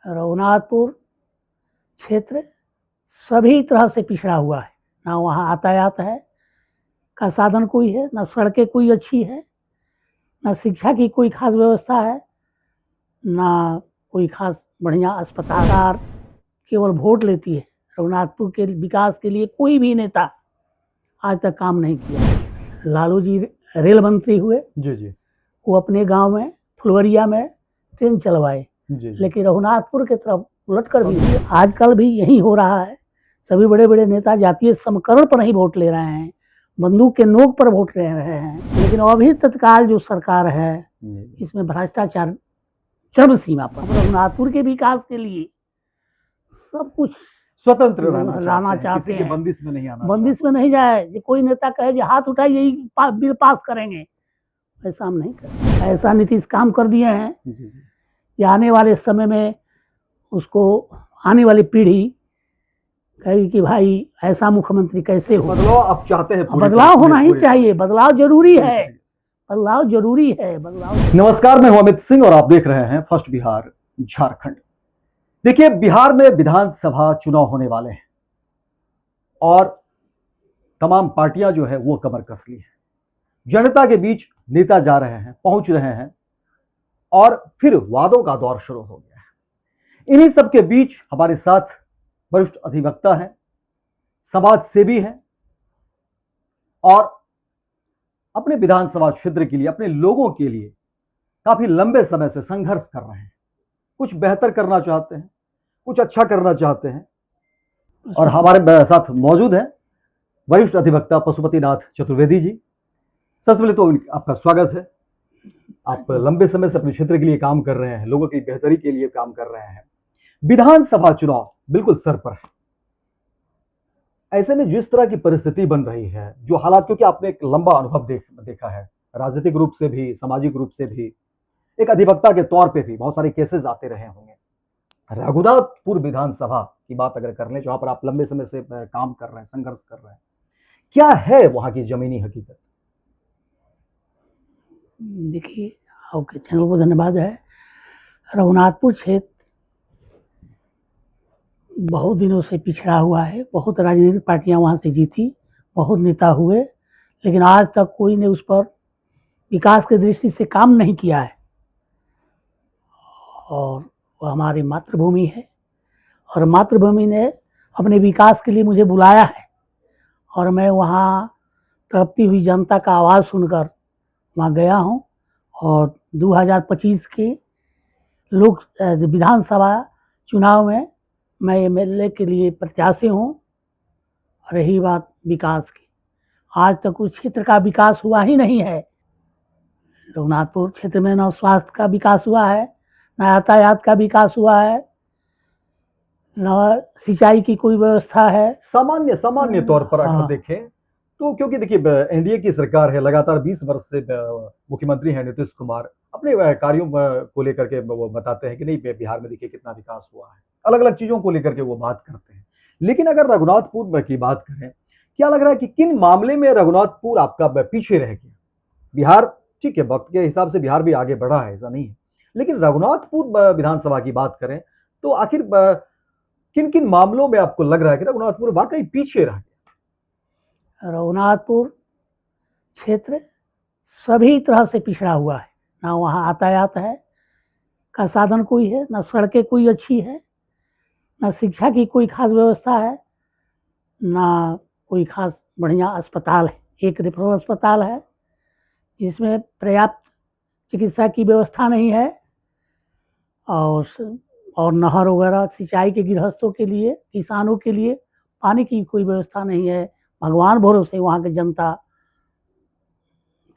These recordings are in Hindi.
रघुनाथपुर क्षेत्र सभी तरह से पिछड़ा हुआ है। ना वहाँ यातायात है का साधन कोई है, ना सड़कें कोई अच्छी है, ना शिक्षा की कोई खास व्यवस्था है, ना कोई खास बढ़िया अस्पताल। केवल वोट लेती है। रघुनाथपुर के विकास के लिए कोई भी नेता आज तक काम नहीं किया। लालू जी रेल मंत्री हुए जी, वो अपने गांव में फुलवरिया में ट्रेन चलवाए, जी। लेकिन रघुनाथपुर की तरफ उलट कर भी आजकल भी यही हो रहा है। सभी बड़े बड़े नेता जातीय समीकरण पर नहीं वोट ले रहे हैं, बंदूक के नोक पर वोट ले रहे हैं। लेकिन अभी तत्काल जो सरकार है इसमें भ्रष्टाचार चरम सीमा पर। रघुनाथपुर के विकास के लिए सब कुछ स्वतंत्र रहना चाहते हैं, किसी के बंदिश में नहीं आना, बंदिश में नहीं जाए। कोई नेता कहे जो हाथ उठाए यही बिल पास करेंगे, ऐसा हम नहीं करते। ऐसा नीतीश काम कर दिए हैं कि आने वाले समय में उसको आने वाली पीढ़ी कहेगी कि भाई ऐसा मुख्यमंत्री कैसे हो। बदलाव आप चाहते हैं? बदलाव होना ही चाहिए, बदलाव जरूरी है, बदलाव जरूरी है, बदलाव। नमस्कार, मैं हूं अमित सिंह और आप देख रहे हैं फर्स्ट बिहार झारखंड। देखिए, बिहार में विधानसभा चुनाव होने वाले हैं और तमाम पार्टियां जो है वो कमर कस ली है। जनता के बीच नेता जा रहे हैं, पहुंच रहे हैं और फिर वादों का दौर शुरू हो गया है। इन्हीं सबके बीच हमारे साथ वरिष्ठ अधिवक्ता हैं, समाज सेवी हैं और अपने विधानसभा क्षेत्र के लिए, अपने लोगों के लिए काफी लंबे समय से संघर्ष कर रहे हैं। कुछ बेहतर करना चाहते हैं, कुछ अच्छा करना चाहते हैं और हमारे साथ मौजूद हैं वरिष्ठ अधिवक्ता पशुपतिनाथ चतुर्वेदी जी। सबसे पहले तो आपका स्वागत है। आप लंबे समय से अपने क्षेत्र के लिए काम कर रहे हैं, लोगों की बेहतरी के लिए काम कर रहे हैं। विधानसभा चुनाव बिल्कुल सर पर है। ऐसे में जिस तरह की परिस्थिति बन रही है, जो हालात, क्योंकि आपने एक लंबा अनुभव देखा है, राजनीतिक रूप से भी, सामाजिक रूप से भी, एक अधिवक्ता के तौर पे भी बहुत सारे केसेस आते रहे होंगे। रघुनाथपुर विधानसभा की बात अगर कर लें, जहां पर आप लंबे समय से काम कर रहे हैं, संघर्ष कर रहे हैं, क्या है वहां की जमीनी हकीकत? देखिए, आपके चैनल को धन्यवाद है। रघुनाथपुर क्षेत्र बहुत दिनों से पिछड़ा हुआ है। बहुत राजनीतिक पार्टियां वहां से जीती, बहुत नेता हुए, लेकिन आज तक कोई ने उस पर विकास की दृष्टि से काम नहीं किया है। और वह हमारी मातृभूमि है और मातृभूमि ने अपने विकास के लिए मुझे बुलाया है और मैं वहाँ तड़पती हुई जनता का आवाज़ सुनकर वहाँ गया हूँ। और 2025 के विधानसभा चुनाव में मैं एमएलए के लिए प्रत्याशी हूँ। रही बात विकास की, आज तक उस क्षेत्र का विकास हुआ ही नहीं है। रघुनाथपुर क्षेत्र में न स्वास्थ्य का विकास हुआ है, न यातायात का विकास हुआ है, न सिंचाई की कोई व्यवस्था है। सामान्य तौर पर अगर देखें तो, क्योंकि देखिए एनडीए की सरकार है, लगातार 20 वर्ष से मुख्यमंत्री हैं नीतीश कुमार, अपने कार्यों को लेकर के वो बताते हैं कि नहीं, बिहार में देखिए कितना विकास हुआ है, अलग अलग चीजों को लेकर के वो बात करते हैं। लेकिन अगर रघुनाथपुर की बात करें, क्या लग रहा है कि किन मामले में रघुनाथपुर आपका पीछे रह गया? बिहार ठीक है, वक्त के हिसाब से बिहार भी आगे बढ़ा है, ऐसा नहीं है, लेकिन रघुनाथपुर विधानसभा की बात करें तो आखिर किन किन मामलों में आपको लग रहा है कि रघुनाथपुर वाकई पीछे रह गया? रघुनाथपुर क्षेत्र सभी तरह से पिछड़ा हुआ है। ना वहाँ यातायात है का साधन कोई है, ना सड़कें कोई अच्छी है, ना शिक्षा की कोई खास व्यवस्था है, ना कोई खास बढ़िया अस्पताल है। एक रेफरल अस्पताल है जिसमें पर्याप्त चिकित्सा की व्यवस्था नहीं है और नहर वगैरह सिंचाई के गृहस्थों के लिए, किसानों के लिए पानी की कोई व्यवस्था नहीं है। भगवान भरोसे वहाँ की जनता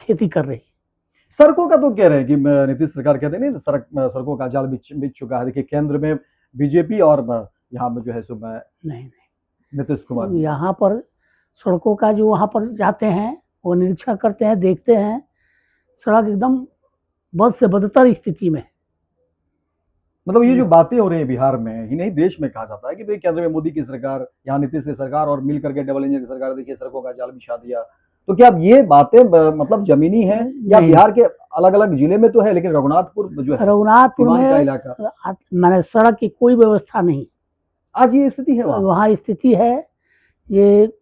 खेती कर रही। सड़कों का तो कह रहे हैं कि नीतीश सरकार कहते नहीं, सड़कों का जाल बिछ चुका है। देखिए, केंद्र में बीजेपी और यहाँ में जो है सो नहीं नीतीश कुमार। यहाँ पर सड़कों का जो वहाँ पर जाते हैं वो निरीक्षण करते हैं, देखते हैं, सड़क एकदम बद से बदतर स्थिति में। मतलब ये जो बातें हो रही है बिहार में ही नहीं, देश में कहा जाता है कि भाई केंद्र में मोदी की सरकार, यहाँ नीतीश की सरकार और मिलकर के डबल इंजन की सरकार, देखिए सड़कों का जाल बिछा दिया, तो क्या अब ये बातें मतलब जमीनी है या नहीं। बिहार के अलग अलग जिले में तो है, लेकिन रघुनाथपुर जो है रघुनाथपुर सीमांत का में इलाका, मैंने सड़क की कोई व्यवस्था नहीं, आज ये स्थिति है वहाँ। वहाँ स्थिति है ये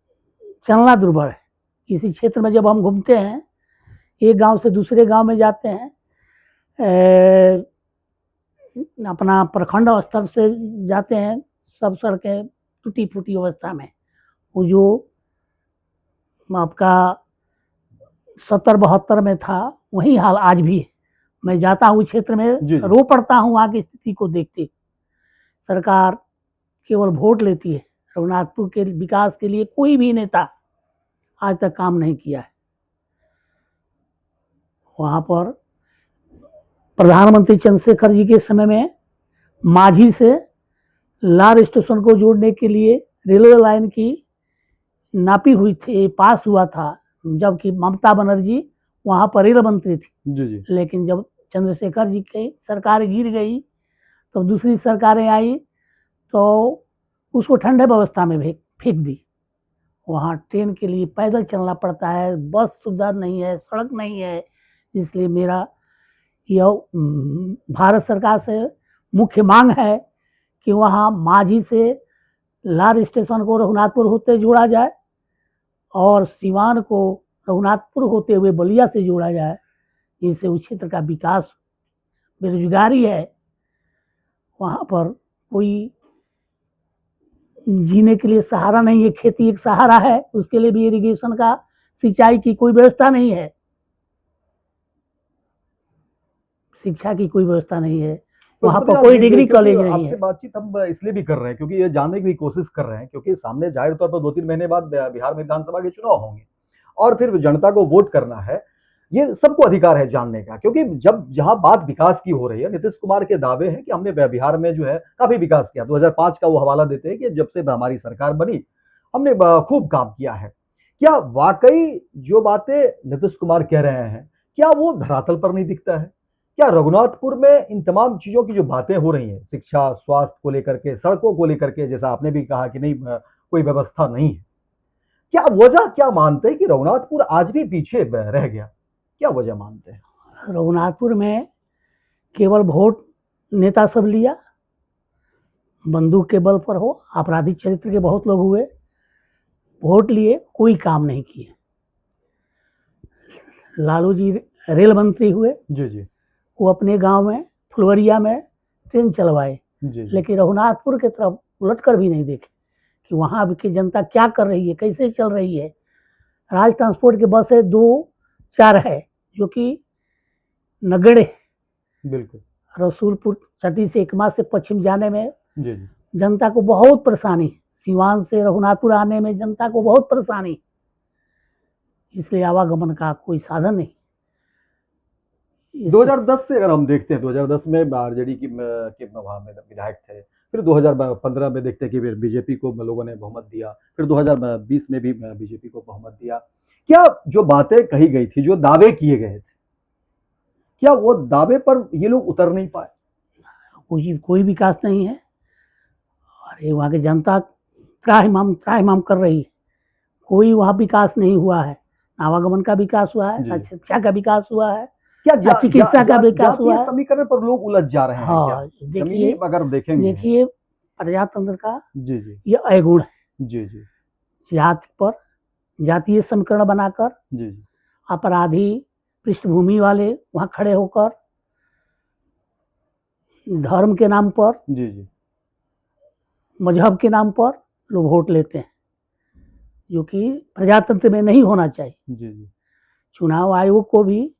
चलना दुर्भर है। किसी क्षेत्र में जब हम घूमते हैं, एक गांव से दूसरे गांव में जाते हैं, अपना प्रखंड स्तर से जाते हैं, सब सड़कें टूटी फूटी अवस्था में। वो जो आपका 70-72 में था, वही हाल आज भी है। मैं जाता हूँ क्षेत्र में, जी, जी। रो पड़ता हूँ वहाँ की स्थिति को देखते। सरकार केवल वोट लेती है, रघुनाथपुर के विकास के लिए कोई भी नेता आज तक काम नहीं किया है। वहाँ पर प्रधानमंत्री चंद्रशेखर जी के समय में माझी से लार स्टेशन को जोड़ने के लिए रेलवे लाइन की नापी हुई थी, पास हुआ था, जबकि ममता बनर्जी वहाँ पर रेल मंत्री थी। जी, जी। लेकिन जब चंद्रशेखर जी की सरकार गिर गई, तो दूसरी सरकारें आई तो उसको ठंडे व्यवस्था में फेंक दी। वहाँ ट्रेन के लिए पैदल चलना पड़ता है, बस सुविधा नहीं है, सड़क नहीं है। इसलिए मेरा यह भारत सरकार से मुख्य मांग है कि वहाँ माझी से लार स्टेशन को रघुनाथपुर होते जोड़ा जाए और सिवान को रघुनाथपुर होते हुए बलिया से जोड़ा जाए। इससे उस क्षेत्र का विकास, बेरोजगारी है, वहाँ पर कोई जीने के लिए सहारा नहीं है। खेती एक सहारा है, उसके लिए भी इरिगेशन का, सिंचाई की कोई व्यवस्था नहीं है, शिक्षा की कोई व्यवस्था नहीं है, वहाँ पर कोई डिग्री कॉलेज नहीं आपसे है। बातचीत हम इसलिए भी कर रहे हैं क्योंकि ये जानने की भी कोशिश कर रहे हैं, क्योंकि सामने जाहिर तौर पर 2-3 महीने बाद बिहार में विधानसभा के चुनाव होंगे और फिर जनता को वोट करना है। ये सबको अधिकार है जानने का, क्योंकि जब जहां बात विकास की हो रही है, नीतीश कुमार के दावे हैं कि हमने बिहार में जो है काफी विकास किया। 2005 का वो हवाला देते हैं कि जब से हमारी सरकार बनी हमने खूब काम किया है। क्या वाकई जो बातें नीतीश कुमार कह रहे हैं, क्या वो धरातल पर नहीं दिखता है? क्या रघुनाथपुर में इन तमाम चीजों की जो बातें हो रही हैं, शिक्षा, स्वास्थ्य को लेकर के, सड़कों को लेकर के, जैसा आपने भी कहा कि नहीं कोई व्यवस्था नहीं है, क्या वजह क्या मानते हैं कि रघुनाथपुर आज भी पीछे रह गया? क्या वजह मानते हैं? रघुनाथपुर में केवल वोट नेता सब लिया, बंदूक के बल पर हो, आपराधिक चरित्र के बहुत लोग हुए, वोट लिए, कोई काम नहीं किए। लालू जी रेल मंत्री हुए, जी, जी। वो अपने गांव में फुलवरिया में ट्रेन चलवाए, जी, जी। लेकिन रघुनाथपुर की तरफ उलट कर भी नहीं देखे कि वहाँ की जनता क्या कर रही है, कैसे चल रही है। राज ट्रांसपोर्ट की बसें 2-4 है, जो कि नगड़े बिल्कुल। रसूलपुर चटी से एकमा से पश्चिम जाने में जी, जी। जनता को बहुत परेशानी, सिवान से रघुनाथपुर आने में जनता को बहुत परेशानी, इसलिए आवागमन का कोई साधन नहीं। 2010 से अगर हम देखते हैं, 2010 में आरजेडी के वहाँ में विधायक थे, फिर 2015 में देखते हैं कि फिर बीजेपी को लोगों ने बहुमत दिया, फिर 2020 में भी बीजेपी को बहुमत दिया। क्या जो बातें कही गई थी, जो दावे किए गए थे, क्या वो दावे पर ये लोग उतर नहीं पाए? कोई विकास नहीं है। अरे वहाँ की जनता त्राहिमाम कर रही है, कोई वहाँ विकास नहीं हुआ है। आवागमन का विकास हुआ है, शिक्षा का विकास हुआ है, क्या चिकित्सा का विकास हुआ है। समीकरण पर लोग उलझ जा रहे हैं? हाँ, देखिए अगर देखेंगे, देखिए प्रजातंत्र का जी, जी, ये अवगुण है। जी, जी, जाति पर जातीय समीकरण बनाकर, जी, जी, अपराधी पृष्ठभूमि वाले वहाँ खड़े होकर, धर्म के नाम पर, जी, जी, मजहब के नाम पर लोग वोट लेते हैं, जो कि प्रजातंत्र में नहीं होना चाहिए। जी, जी। चुनाव आयोग को भी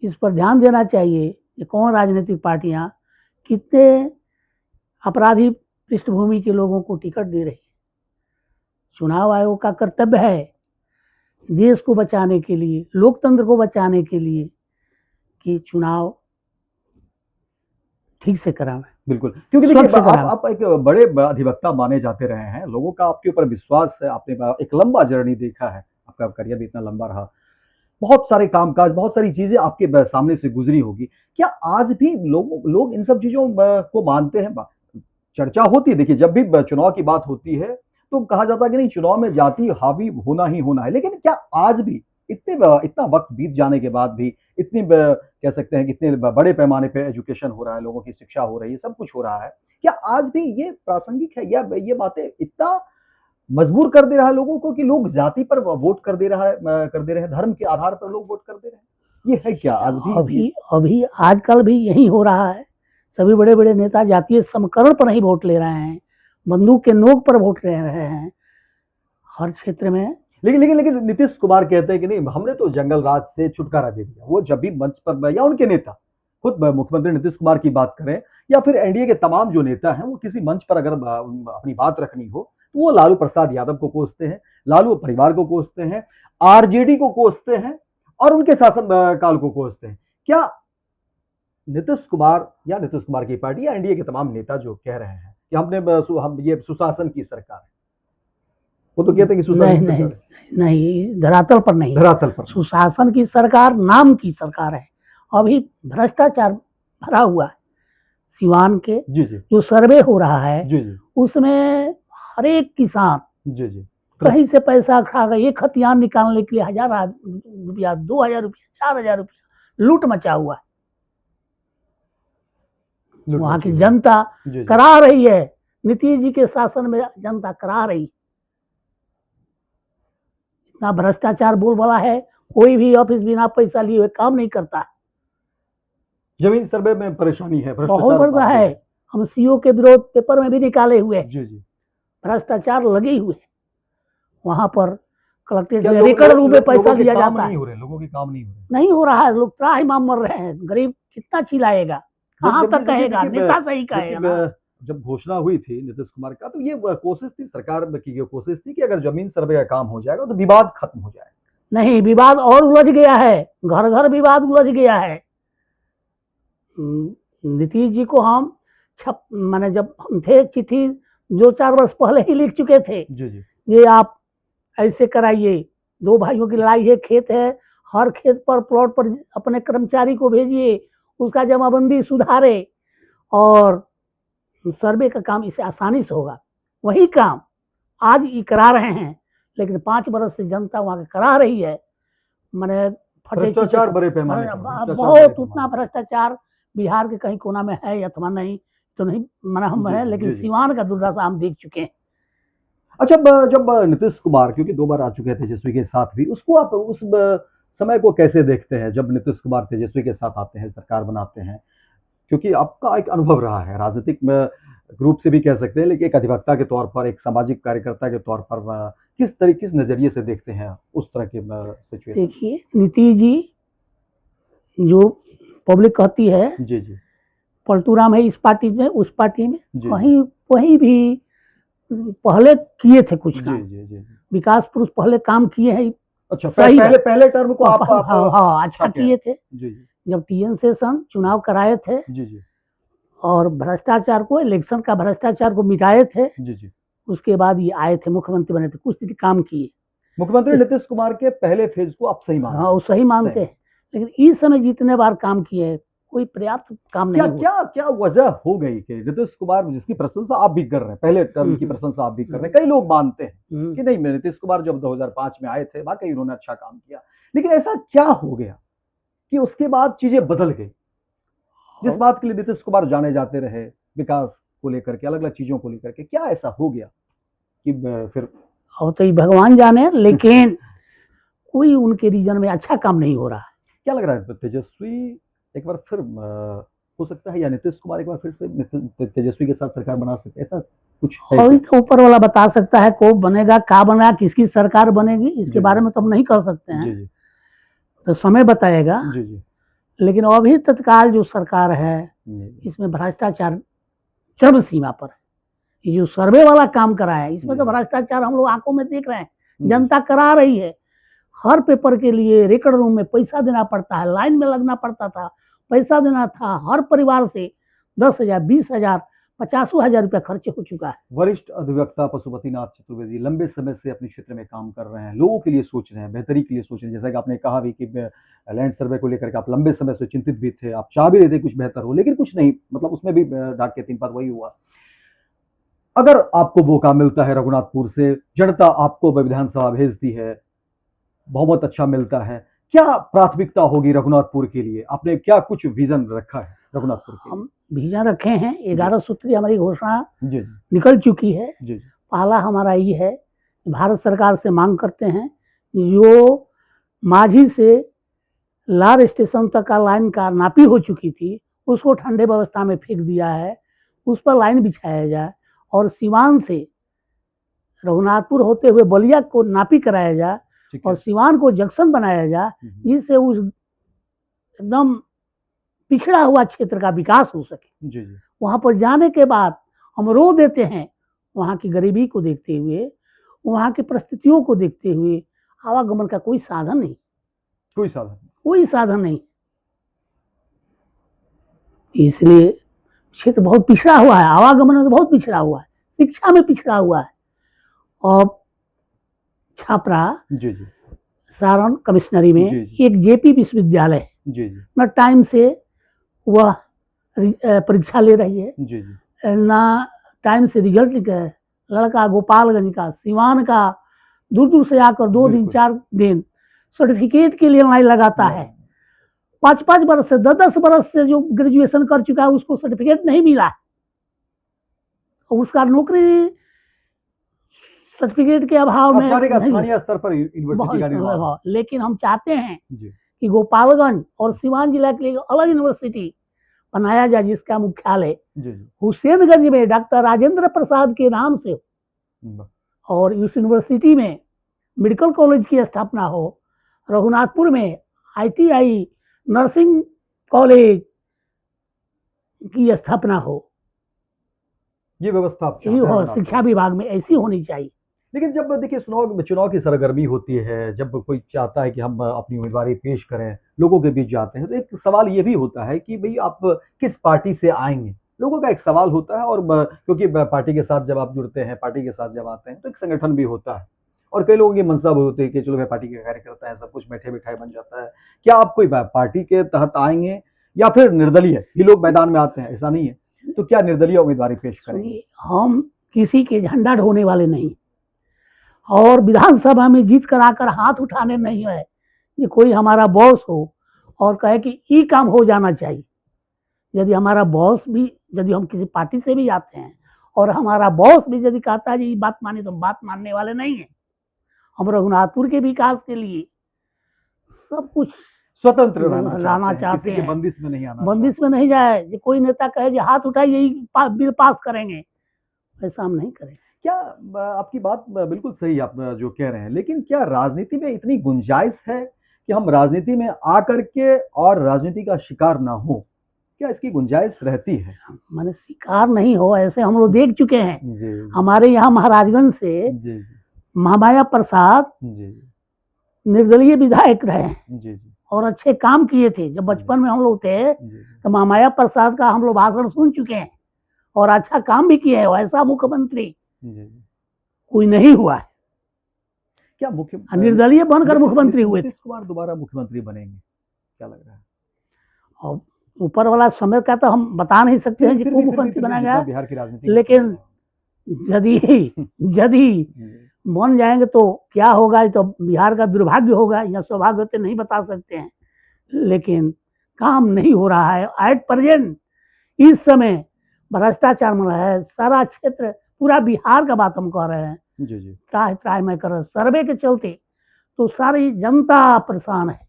इस पर ध्यान देना चाहिए कि कौन राजनीतिक पार्टियां कितने अपराधी पृष्ठभूमि के लोगों को टिकट दे रही है। चुनाव आयोग का कर्तव्य है देश को बचाने के लिए, लोकतंत्र को बचाने के लिए, कि चुनाव ठीक से कराएं। बिल्कुल, क्योंकि देखिए आप एक बड़े अधिवक्ता माने जाते रहे हैं, लोगों का आपके ऊपर विश्वास है, आपने एक लंबा जर्नी देखा है, आपका करियर भी इतना लंबा रहा, बहुत सारे कामकाज, बहुत सारी चीजें आपके सामने से गुजरी होगी। क्या आज भी लोग इन सब चीजों को मानते हैं? चर्चा होती है, देखिए जब भी चुनाव की बात होती है तो कहा जाता है कि नहीं, चुनाव में जाति हावी होना ही होना है। लेकिन क्या आज भी इतना वक्त बीत जाने के बाद भी कह सकते हैं कि इतने बड़े पैमाने पे एजुकेशन हो रहा है, लोगों की शिक्षा हो रही है, सब कुछ हो रहा है, क्या आज भी ये प्रासंगिक है, या ये बातें इतना मजबूर कर दे रहा है लोगों को कि लोग जाति पर वोट कर दे रहे हैं, धर्म के आधार पर लोग वोट कर दे रहे हैं? ये है क्या आज भी? अभी अभी आजकल भी यही हो रहा है। सभी बड़े बड़े नेता जातीय समीकरण पर ही वोट ले रहे हैं, बंदूक के नोक पर वोट ले रहे हैं हर क्षेत्र में। लेकिन नीतीश कुमार कहते हैं कि नहीं, हमने तो जंगल राज से छुटकारा दे दिया। वो जब भी मंच पर, या उनके नेता खुद मुख्यमंत्री नीतीश कुमार की बात करें, या फिर एनडीए के तमाम जो नेता हैं, वो किसी मंच पर अगर अपनी बात रखनी हो तो वो लालू प्रसाद यादव को कोसते हैं, लालू परिवार को कोसते हैं, आरजेडी को कोसते हैं और उनके शासन काल को कोसते हैं। क्या नीतीश कुमार या नीतीश कुमार की पार्टी या एनडीए के तमाम नेता जो कह रहे हैं कि हम ये सुशासन की सरकार है, वो तो कहते हैं कि सुशासन की सरकार है। नहीं, धरातल पर नहीं, धरातल पर सुशासन की सरकार नाम की सरकार है। अभी भ्रष्टाचार भरा हुआ है। सिवान के जी जी जो सर्वे हो रहा है जी जी उसमें हर एक किसान जी जी कहीं से पैसा खा गए, एक खतियान निकालने के लिए 1000 रुपया, 2000 रुपया, 4000 रुपया लूट मचा हुआ है। वहां की जनता करा रही है, नीतीश जी के शासन में जनता करा रही। इतना भ्रष्टाचार बोलबाला है, कोई भी ऑफिस बिना पैसा लिए हुए काम नहीं करता। जमीन सर्वे में परेशानी है, बहुत बड़ा है। हम सीओ के विरोध पेपर में भी निकाले हुए, भ्रष्टाचार लगे हुए। वहां पर कलेक्ट्रेट में रिकॉर्ड रूप में पैसा दिया जाता है, लोगों के काम नहीं हो रहा है। लोग त्राहिमाम मर रहे हैं, गरीब कितना चिल्लाएगा, कहाँ तक कहेगा, नेता सही कहेगा। जब घोषणा हुई थी नीतीश कुमार का, तो ये कोशिश थी, सरकार की कोशिश थी कि अगर जमीन सर्वे का काम हो जाएगा तो विवाद खत्म हो जाएगा। नहीं, विवाद और उलझ गया है, घर घर विवाद उलझ गया है। नीतीश जी को हम मैंने जब हम थे, चिट्ठी 2-4 वर्ष पहले ही लिख चुके थे जी। ये आप ऐसे कराइए, 2 भाइयों की लड़ाई है, खेत है, हर खेत पर प्लॉट पर अपने कर्मचारी को भेजिए, उसका जमाबंदी सुधारे और सर्वे का काम इससे आसानी से होगा। वही काम आज ये करा रहे हैं, लेकिन 5 बरस से जनता वहां करा रही है। मैंने भ्रष्टाचार बड़े पैमाने पर, बहुत उतना भ्रष्टाचार बिहार के कहीं कोना में है अथवा नहीं तो नहीं मना हम है, लेकिन सिवान का दुर्दशा हम देख चुके हैं। अच्छा, जब नीतीश कुमार, क्योंकि 2 बार आ चुके हैं तेजस्वी के साथ भी, उसको आप उस समय को कैसे देखते हैं जब नीतीश कुमार तेजस्वी के साथ आते हैं, सरकार बनाते हैं? क्योंकि आपका एक अनुभव रहा है राजनीतिक ग्रुप से भी कह सकते हैं, लेकिन एक अधिवक्ता के तौर पर, एक सामाजिक कार्यकर्ता के तौर पर किस नजरिए से देखते हैं उस तरह के सिचुएशन? देखिए, नीतीश जी जो पब्लिक कहती है जी पलटूराम है इस पार्टी में, उस पार्टी में, वहीं भी पहले किए थे कुछ काम। विकास पुरुष पहले काम किए हैं। अच्छा, पहले टर्म को आप हाँ अच्छा किए थे। जब टीएन सेशन चुनाव कराए थे और भ्रष्टाचार को, इलेक्शन का भ्रष्टाचार को मिटाए थे, उसके बाद ये आए थे, मुख्यमंत्री बने थे, कुछ काम किए। मुख्यमंत्री नीतीश कुमार के पहले फेज को आप सही मानते हैं? हाँ, सही मानते हैं, लेकिन इस समय जितने बार काम किए कोई पर्याप्त काम नहीं हुआ। क्या वजह हो गई कि नीतीश कुमार, जिसकी प्रशंसा आप भी कर रहे हैं, पहले टर्म की प्रशंसा आप भी कर रहे हैं, कई लोग मानते हैं कि नहीं, नीतीश कुमार जब 2005 में आए थे, वाकई उन्होंने अच्छा काम किया, लेकिन ऐसा क्या हो गया कि उसके बाद चीजें बदल गई? जिस बात के लिए नीतीश कुमार जाने जाते रहे, विकास को लेकर के, अलग अलग चीजों को लेकर के, क्या ऐसा हो गया कि फिर? और तो भगवान जाने, लेकिन कोई उनके रीजन में अच्छा काम नहीं हो रहा है। क्या लग रहा है, तेजस्वी एक बार फिर हो सकता है, या नीतीश कुमार एक बार फिर से तेजस्वी के साथ सरकार बना सकते, ऐसा कुछ है? और तो ऊपर वाला बता सकता है कौन बनेगा, क्या बनेगा, किसकी सरकार बनेगी, इसके बारे में तो हम नहीं कर सकते हैं। तो समय बताएगा। लेकिन अभी तत्काल जो सरकार है इसमें भ्रष्टाचार चरम सीमा पर है। ये जो सर्वे वाला काम करा है, इसमें तो भ्रष्टाचार हम लोग आंखों में देख रहे हैं, जनता करा रही है। हर पेपर के लिए रिकॉर्ड रूम में पैसा देना पड़ता है, लाइन में लगना पड़ता था, पैसा देना था। हर परिवार से 10,000, 20,000, 50,000 रुपया खर्च हो चुका है। वरिष्ठ अधिवक्ता पशुपतिनाथ चतुर्वेदी लंबे समय से अपने क्षेत्र में काम कर रहे हैं, लोगों के लिए सोच रहे हैं, बेहतरी के लिए सोच रहे हैं। जैसा कि आपने कहा भी कि लैंड सर्वे को लेकर के आप लंबे समय से चिंतित भी थे, आप चाह भी रहे थे कुछ बेहतर हो, लेकिन कुछ नहीं, मतलब उसमें भी डाक के 3 पद वही हुआ। अगर आपको मौका मिलता है रघुनाथपुर से, जनता आपको विधानसभा भेजती है, बहुमत अच्छा मिलता है, क्या प्राथमिकता होगी रघुनाथपुर के लिए? आपने क्या कुछ विजन रखा है रघुनाथपुर के लिए? हम विजन रखे हैं, 11 सूत्री हमारी घोषणा जी जी निकल चुकी है। जी जी पहला हमारा ये है, भारत सरकार से मांग करते हैं, जो माझी से लार स्टेशन तक का लाइन का नापी हो चुकी थी, उसको ठंडे व्यवस्था में फेंक दिया है, उस पर लाइन बिछाया जाए और सिवान से रघुनाथपुर होते हुए बलिया को नापी कराया जाए ठीक है। और सिवान को जंक्शन बनाया जाए, जिससे उस एकदम पिछड़ा हुआ क्षेत्र का विकास हो सके। जी जी वहाँ पर जाने के बाद हम रो देते हैं, वहाँ की गरीबी को देखते हुए, वहाँ की परिस्थितियों को देखते हुए, आवागमन का कोई साधन नहीं, कोई साधन नहीं। कोई साधन नहीं। इसलिए क्षेत्र बहुत पिछड़ा हुआ है, आवागमन में बहुत पिछड़ा हुआ है, शिक्षा में पिछड़ा हुआ है। और छापरा जी जी सारण कमिश्नरी में जी, जी। एक जेपी विश्वविद्यालय है, जी जी न टाइम से वह परीक्षा ले रही है, जी जी ना टाइम से रिजल्ट निकल है। लड़का गोपालगंज का, सिवान का दूर दूर से आकर 2 दिन बिल्कुल। 4 दिन सर्टिफिकेट के लिए लाइन लगाता है। 5-5 बरस से 10-10 बरस से जो ग्रेजुएशन कर चुका है उसको सर्टिफिकेट नहीं मिला, और उसका नौकरी सर्टिफिकेट के अभाव अब में सारे का नहीं। स्थानीय स्तर पर यूनिवर्सिटी का निर्माण हो। बहुत, लेकिन हम चाहते हैं जी कि गोपालगंज और सिवान जिला के लिए अलग यूनिवर्सिटी बनाया जाए, जिसका मुख्यालय जी जी हुसैनगंज में डॉक्टर राजेंद्र प्रसाद के नाम से हो, ब- और उस यूनिवर्सिटी में मेडिकल कॉलेज की स्थापना हो। रघुनाथपुर में ITI नर्सिंग कॉलेज की स्थापना हो, ये व्यवस्था आप ये चाहते हो हैं शिक्षा विभाग में ऐसी होनी चाहिए। लेकिन जब देखिए चुनाव की सरगर्मी होती है, जब कोई चाहता है कि हम अपनी उम्मीदवारी पेश करें, लोगों के बीच जाते हैं, तो एक सवाल ये भी होता है कि भाई आप किस पार्टी से आएंगे। लोगों का एक सवाल होता है, और क्योंकि पार्टी के साथ जब आप जुड़ते हैं, पार्टी के साथ जब आते हैं, तो एक संगठन भी होता है, और कई लोगों की मनसा भी होती है कि चलो भाई पार्टी के कार्यकर्ता है, सब कुछ बैठे बिठाए बन जाता है। क्या आप कोई पार्टी के तहत आएंगे या फिर निर्दलीय ही लोग मैदान में आते हैं? ऐसा नहीं है, तो क्या निर्दलीय उम्मीदवारी पेश करेंगे? सुनिए, हम किसी के झंडा ढोने वाले नहीं, और विधानसभा में जीत कर आकर हाथ उठाने नहीं है। ये कोई हमारा बॉस हो और कहे कि ये काम हो जाना चाहिए, यदि हमारा बॉस भी, यदि हम किसी पार्टी से भी जाते हैं और हमारा बॉस भी यदि कहता है ये बात माने, तो बात मानने वाले नहीं है। हम रघुनाथपुर के विकास के लिए सब कुछ स्वतंत्र रहना लाना चाहते हैं, चाहते किसी के हैं, बंदिश में नहीं आना बंदिश में नहीं जाए। जो कोई नेता कहे कि हाथ उठाइए यही बिल पास करेंगे, ऐसा हम नहीं करेंगे। क्या आपकी बात बिल्कुल सही आप जो कह रहे हैं, लेकिन क्या राजनीति में इतनी गुंजाइश है कि हम राजनीति में आकर के और राजनीति का शिकार ना हो? क्या इसकी गुंजाइश रहती है? माने शिकार नहीं हो, ऐसे हम लोग देख चुके हैं। जी हमारे यहाँ महाराजगंज से जी महामाया प्रसाद जी निर्दलीय विधायक रहे जी जी और अच्छे काम किए थे। जब बचपन में हम लोग थे जी तो महामाया प्रसाद का हम लोग भाषण सुन चुके हैं और अच्छा काम भी किया है। ऐसा मुख्यमंत्री जी कोई नहीं हुआ है, क्या मुख्य निर्दलीय बनकर मुख्यमंत्री हुए थे। नीतीश कुमार दोबारा मुख्यमंत्री बनेंगे, क्या लग रहा है? और ऊपर वाला समय का तो हम बता नहीं सकते हैं कि फिर कौन भी मुख्यमंत्री जितना बनाएगा, बिहार की राजनीति में लेकिन यदि यदि जी, बन जाएंगे तो क्या होगा, ये तो बिहार का दुर्भाग्य होगा या सौभाग्य तो नहीं बता सकते हैं। लेकिन काम नहीं हो रहा है एट प्रेजेंट। इस समय भ्रष्टाचार में है सारा क्षेत्र, पूरा बिहार का बात हम कह रहे हैं। जी जी त्राह त्राह में कर सर्वे के चलते तो सारी जनता परेशान है।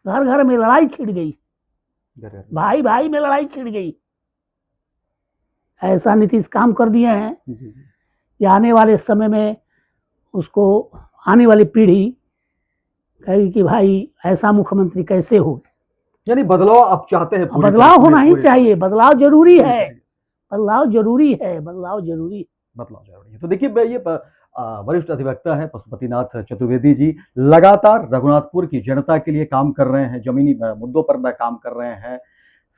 घर घर में लड़ाई छिड़ गई, घर भाई भाई में लड़ाई छिड़ गई। ऐसा नीतीश काम कर दिए हैं जी जी कि आने वाले समय में उसको आने वाली पीढ़ी कहेगी कि भाई ऐसा मुख्यमंत्री कैसे हो। यानी बदलाव आप चाहते हैं? पूरी बदलाव तरह- होना ही पूरी चाहिए, तरह से। बदलाव जरूरी पूरी है, तरीके से। बदलाव जरूरी है, बदलाव जरूरी है। बदलाव जरूरी है। तो देखिए ये वरिष्ठ अधिवक्ता है पशुपतिनाथ चतुर्वेदी जी, लगातार रघुनाथपुर की जनता के लिए काम कर रहे हैं, जमीनी मुद्दों पर काम कर रहे हैं।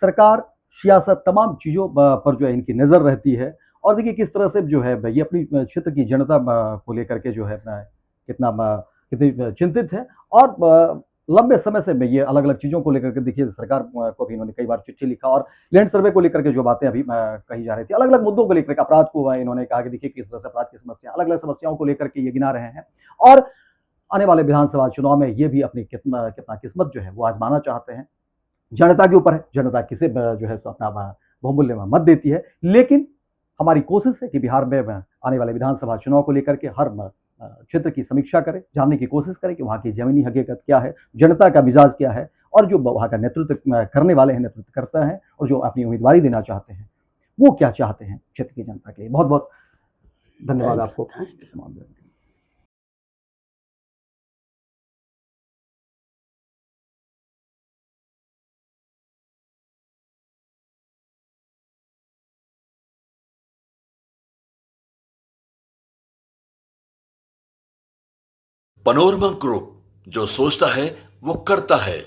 सरकार, सियासत, तमाम चीजों पर जो है इनकी नजर रहती है, और देखिए किस तरह से जो है ये अपनी क्षेत्र की जनता को लेकर के जो है अपना कितनी चिंतित है, और लंबे समय से मैं ये अलग अलग चीज़ों को लेकर के, देखिए सरकार को भी इन्होंने कई बार चिट्ठी लिखा, और लैंड सर्वे को लेकर के जो बातें अभी कही जा रही थी, अलग अलग मुद्दों को लेकर के, अपराध को इन्होंने कहा कि देखिए किस तरह से अपराध की समस्या, अलग अलग समस्याओं को लेकर के ये गिना रहे हैं। और आने वाले विधानसभा चुनाव में ये भी अपनी कितना किस्मत जो है वो आजमाना चाहते हैं। जनता के ऊपर है, जनता किसे जो है सो अपना बहुमूल्य मत देती है, लेकिन हमारी कोशिश है कि बिहार में आने वाले विधानसभा चुनाव को लेकर के हर क्षेत्र की समीक्षा करें, जानने की कोशिश करें कि वहाँ की ज़मीनी हकीकत क्या है, जनता का मिजाज क्या है, और जो वहाँ का नेतृत्व करने वाले हैं, नेतृत्व करता है, और जो अपनी उम्मीदवारी देना चाहते हैं, वो क्या चाहते हैं क्षेत्र की जनता के लिए। बहुत बहुत धन्यवाद आपको। पनोरमा ग्रुप, जो सोचता है वो करता है।